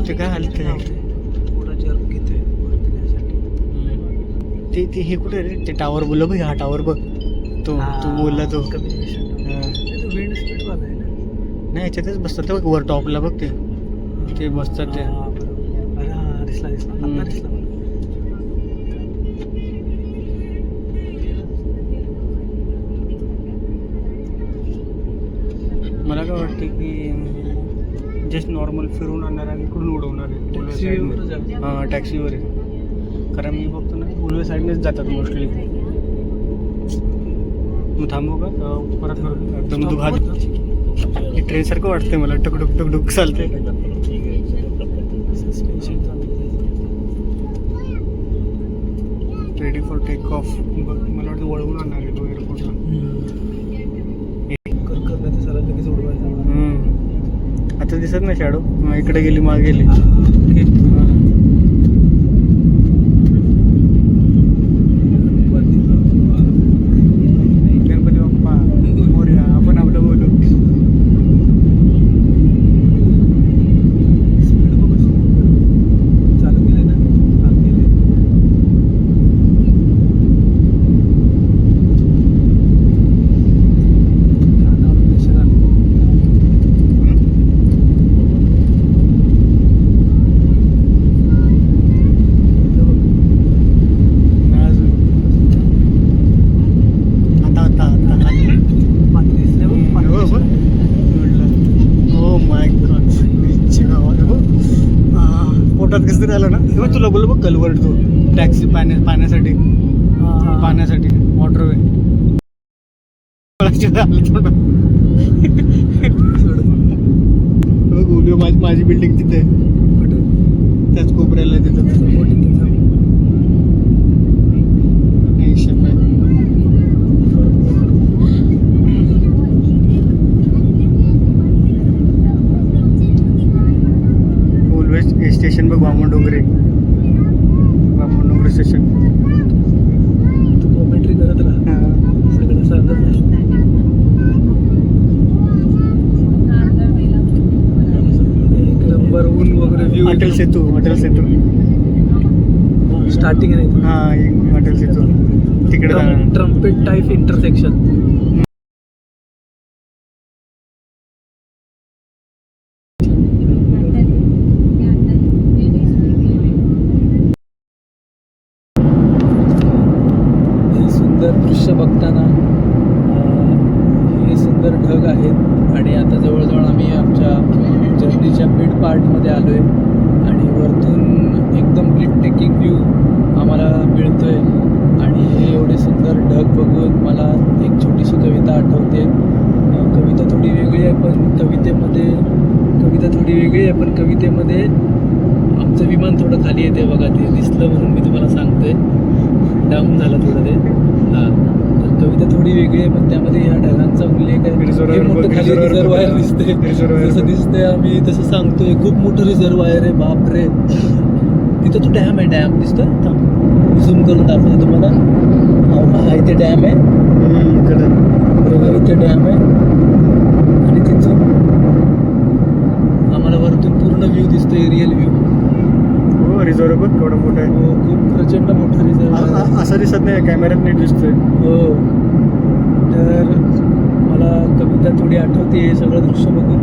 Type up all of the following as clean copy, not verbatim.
बघते काय हालत थोडा जर्क घेतोय वरती ते हे कुठे रे ते टावर बोललो बघ, हा टावर बघ तो बोलला तो कम्युनिकेशन विंड स्पीड बघ आहे ना. नाही याच्यातच बसतात ते बघ वर टॉपला बघ ते बसतात ते. अरे हा दिसला आता दिसला मला काय वाटतं की जस्ट नॉर्मल फिरून आणणार आणि इकडून उडवणार आहे हां टॅक्सीवर आहे. कारण मी बघतो ना उलवे साईडनेच जातात मोस्टली. मग थांबू का परत करू एकदम दुघात ट्रेन सारखं वाटतंय मला टकडुक टकडुक चालते. Ready for take off. मला वाटतं वळवून आणणार आहे तो एअरपोर्टला. लगेच उडवायचा. आता दिसत नाही शॅडो इकडे गेली मागे गेली. गणपती बाप्पा मोरया. आपण आपलं बोलू. स्पीड बघ चालू केले ना. चालू केले प्रेशर आलं. पोटात कसं तरी आलं ना तेव्हा तुला बोल बघ कलवर्ट तो टॅक्सी पाण्यासाठी वॉटरवे. माझी बिल्डिंग तिथे त्याच कोपऱ्याला तिथं स्टेशन बघ. वामनडोंगरे स्टेशन. तू कॉमेंट्री करत राहा सगळं सांगत नाही. एक नंबर ऊन वगैरे व्ह्यू. अटल सेतू स्टार्टिंग आहे हा अटल सेतू तिकडे ट्रम्पेट टाईप इंटरसेक्शन. दृश्य बघताना हे सुंदर ढग आहेत आणि आता जवळजवळ आम्ही आमच्या जर्नीच्या मिड पार्टमध्ये आलो आहे आणि वरतून एकदम ब्रीथटेकिंग व्ह्यू आम्हाला मिळतो आहे. आणि हे एवढे सुंदर ढग बघून मला एक छोटीशी कविता आठवते. कविता थोडी वेगळी आहे पण कवितेमध्ये आमचं विमान थोडं खाली येते बघा. ते दिसलं म्हणून मी तुम्हाला सांगतोय. डाऊन झालं थोडं ते. हां तर कविता थोडी वेगळी आहे पण त्यामध्ये ह्या ढगांचा उल्लेख आहे. मोठं खाली रिझर्वायर दिसते जसं दिसतंय आम्ही तसं सांगतोय. खूप मोठं रिझर्वायर आहे बापरे. तिथं तो डॅम आहे. डॅम दिसतोय झूम करून दाखवतो तुम्हाला. हा इथे डॅम आहे बरोबर. इथे डॅम आहे आणि तिथून आम्हाला वरतून पूर्ण व्ह्यू दिसतोय रिअल व्ह्यू. रिझर्व बघ केवढा मोठा आहे. हो खूप प्रचंड मोठा रिझर्व. असं दिसत नाही कॅमेऱ्यात नीट दिसतोय. हो तर मला कविता थोडी आठवते. हे सगळं दृश्य बघून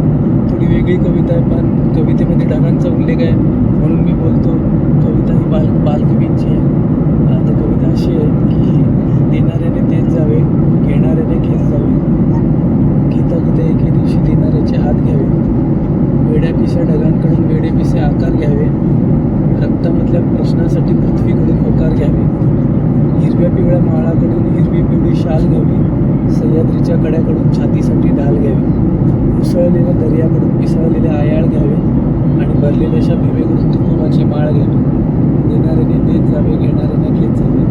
थोडी वेगळी कविता आहे पण कवितेमध्ये ढगांचा उल्लेख आहे म्हणून मी बोलतो. कविता ही बालकवींची आहे. आता कविता अशी आहे की देणाऱ्याने देत जावे घेणाऱ्याने घेत जावे. घेता घेता एके दिवशी देणाऱ्याचे हात घ्यावे. वेड्या पिस्या ढगांकडून वेडे पिसे आकार घ्यावे. रक्तामधल्या प्रश्नासाठी पृथ्वीकडून होकार घ्यावे. हिरव्या पिवळ्या माळाकडून हिरवी पिवळी शाल घ्यावी. सह्याद्रीच्या कड्याकडून छातीसाठी ढाल घ्यावी. उसळलेल्या दर्याकडून पिसळलेले आयाळ घ्यावे आणि भरलेल्याशा भीमेकडून तुकोबाची माळ घ्यावी. देणाऱ्याने देत जावे घेणाऱ्याने घेत जावे.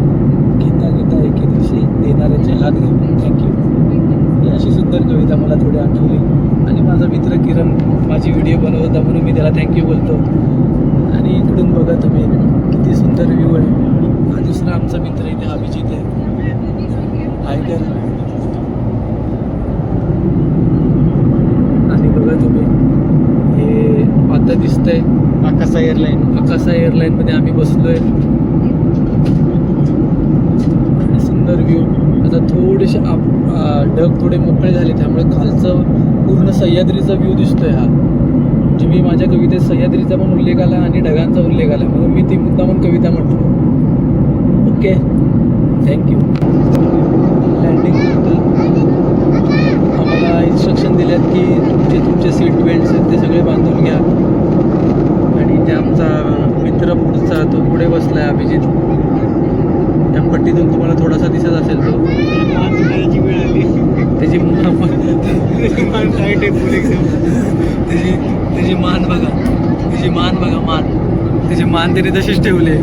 घेता घेता एके दिवशी देणाऱ्याचे हात घ्यावे. थँक्यू. ही अशी सुंदर कविता मला थोडी आठवली आणि माझा मित्र किरण माझी व्हिडिओ बनवत होता म्हणून मी त्याला थँक्यू बोलतो. आणि इकडून बघा तुम्ही किती सुंदर व्ह्यू आहे. हा दुसरा आमचा मित्र इथे अभिजित आहे. हाय कर. आणि बघा तुम्ही हे आता दिसतंय आकाशा एअरलाईन. आकाशा एअरलाईनमध्ये आम्ही बसलोय. आणि सुंदर व्ह्यू. आता थोडेसे ढग थोडे मोकळे झाले त्यामुळे खालचं पूर्ण सह्याद्रीचा व्ह्यू दिसतोय हा. म्हणजे मी माझ्या कवितेत सह्याद्रीचा पण उल्लेख आला आणि ढगांचा उल्लेख आला म्हणून मी ती मुद्दामून कविता म्हटलो. Okay, thank you. लँडिंग नंतर आम्हाला इन्स्ट्रक्शन दिल्यात की तुमचे सीट बेल्ट्स आहेत ते सगळे बांधून घ्या. आणि ते आमचा मित्र पुढचा तो पुढे बसलाय अभिजित. त्या पट्टीतून तुम्हाला थोडासा दिसत असेल तो. वेळ आली. त्याची त्याची मान बघा. मान त्याची मान तरी तशीच ठेवले.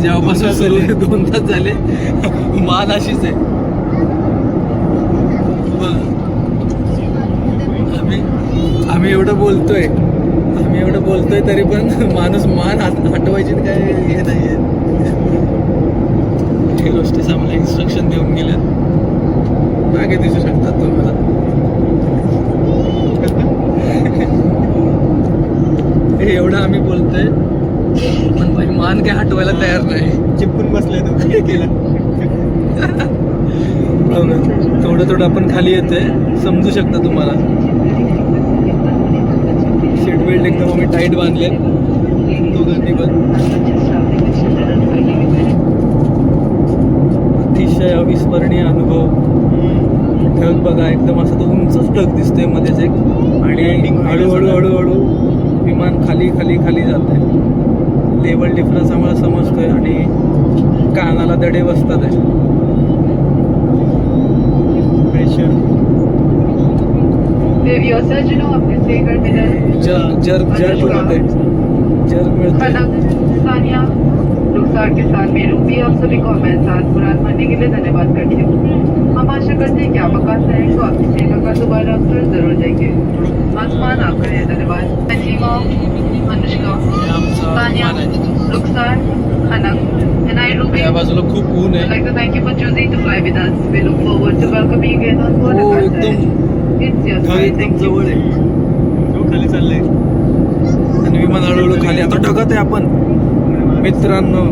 जेव्हापासून सुरू 2 तास झाले मान अशीच आहे. आम्ही एवढं बोलतोय तरी पण माणूस मान हटवायची काय हे नाही आहे. हे गोष्टीच आम्हाला इन्स्ट्रक्शन देऊन गेल्यात. मागे दिसू शकतात तुम्हाला. हे एवढं आम्ही बोलतोय पण भाई मान काय हटवायला तयार नाही. चिपकून बसलाय तो. काय केला. थोडं आपण खाली येतोय, समजू शकता तुम्हाला. सीट बेल्ट एकदम आम्ही टाईट बांधले दोघांनी पण. अतिशय अविस्मरणीय अनुभव. ढग बघा एकदम असं तो उंचच ढग दिसतोय मध्येच एक. आणि हळूहळू विमान खाली जात आहे. लेवल डिफरन्स आम्हाला समजतोय आणि कानाला दडे बसतात आहे. प्रेशर. जर्क मिळतोय. रुखसार के साथ में रूबी आप सभी को हमारे साथ मुराद मानने के लिए धन्यवाद करती हूँ. हम आशा करते हैं कि आप आकाश रहेंगे और आपकी सेवा का दोबारा अवसर जरूर देंगे. आसमान आपका है. धन्यवाद. संजीवा, अनुष्का, तानिया, रुखसार, खनक and I Ruby. त्या बाजूला खूप ऊन I'd आहे. like to thank you for choosing to fly with us. We look forward to welcoming you again on board हो, Akash Air. एकदम It's your ढग sky. एकदम Thank you. जवळ आहे. तो खाली चाललाय. आणि विमान हळूहळू खाली. आता ढगात आहे आपण मित्रांनो.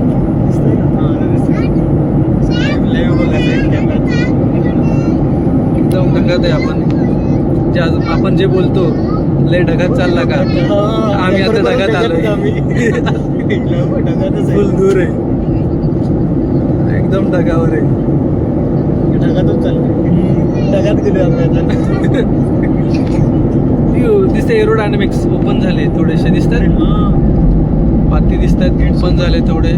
लाईव्ह बघायचं कॅमेरा. एकदम ढगात आहे आपण. आपण जे बोलतो लय ढगात चालला का, आम्ही आता ढगात आलोय. फुल दूर आहे. एकदम ढगावर आहे. ढगातच चाललंय. ढगात गेलो आम्ही आता. दिसते एरोडायनामिक्स ओपन झाले थोडेसे दिसतात. पाती दिसतात ओपन झाले थोडे.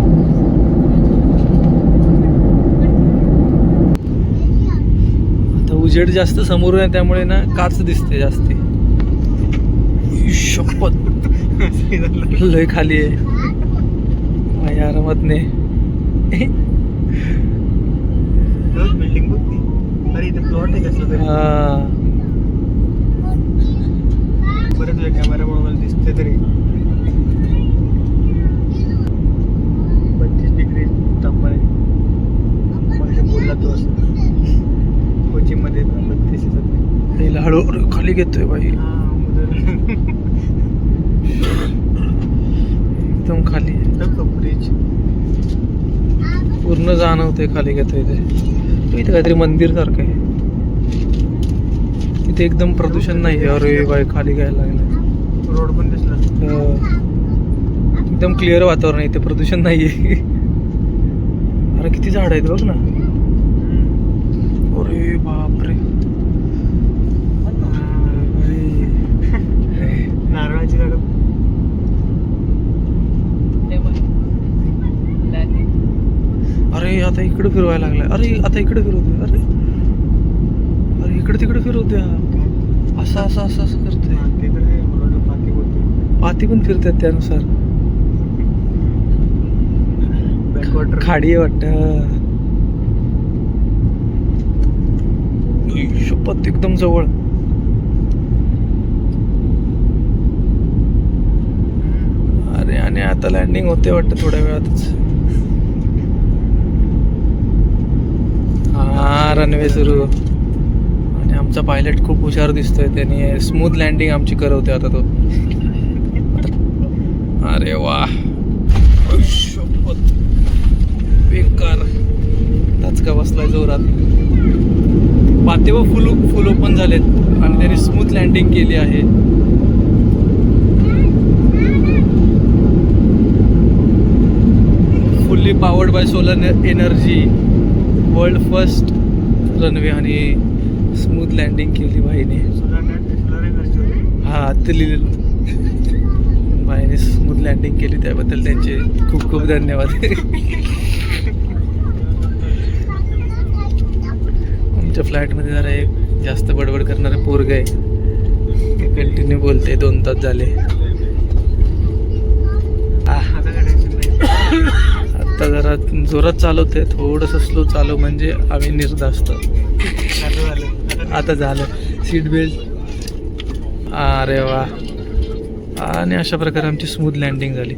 आता उजेड जास्त समोरून आहे त्यामुळे ना काच दिसते जास्ती. शपथ लय खाली आहे. आरामात नाही. बिल्डिंग बघती. अरे इथे प्लॉट आहे कसलं तरी. बरेच वेळ कॅमेरा मला दिसते तरी. 25 डिग्री तापमान आहे. म्हणजे बोलला तो असं कोचीमध्ये 32 येतात. हळूहळू खाली घेतोय बाई. एकदम खाली ब्रिज पूर्ण जाणवतंय खाली घेतोय ते. इथे काहीतरी मंदिर सारखं आहे. इथे एकदम प्रदूषण नाही. अरे बाई खाली घ्यायला लागलं. रोड पण दिसला. एकदम क्लिअर वातावरण आहे. इथे प्रदूषण नाहीये. अरे किती झाड आहेत बघ ना. अरे बापरे. नारळाची झाडं. अरे आता इकडे फिरवायला लागलाय. अरे आता इकडे फिरवतोय. अरे अरे इकडे तिकडे फिरवतोय. असं असं असं असं करतोय. ते तर आहे. मला पाती बोलतोय. पाती पण फिरतात त्यानुसार. बॅकवॉटर. खाडी आहे वाटतं. शपथ एकदम जवळ. अरे आणि आता लँडिंग होते वाटतं थोड्या वेळातच. हा रनवे सुरू. आणि आमचा पायलट खूप हुशार दिसतोय. त्याने स्मूथ लँडिंग आमची करवते आता तो. अरे वा बेकार धचका बसलाय जोरात. पाते व फुल ओपन झालेत आणि त्याने स्मूथ लँडिंग केली आहे. Fully powered by solar energy, world first runway आणि स्मूथ लँडिंग केली भाईने. हा ते लिहिलेलं भाईने स्मूथ लँडिंग केली त्याबद्दल त्यांचे खूप खूप धन्यवाद. आमच्या फ्लॅटमध्ये जरा एक जास्त बडबड करणारे पोरग आहे, ते कंटिन्यू बोलते. 2 तास झाले. आता जरा जोरात चालवते, थोडंसं स्लो चालव म्हणजे आम्ही निर्धास्त. आता झालं सीट बेल्ट. अरे वा. आणि अशा प्रकारे आमची स्मूथ लँडिंग झाली.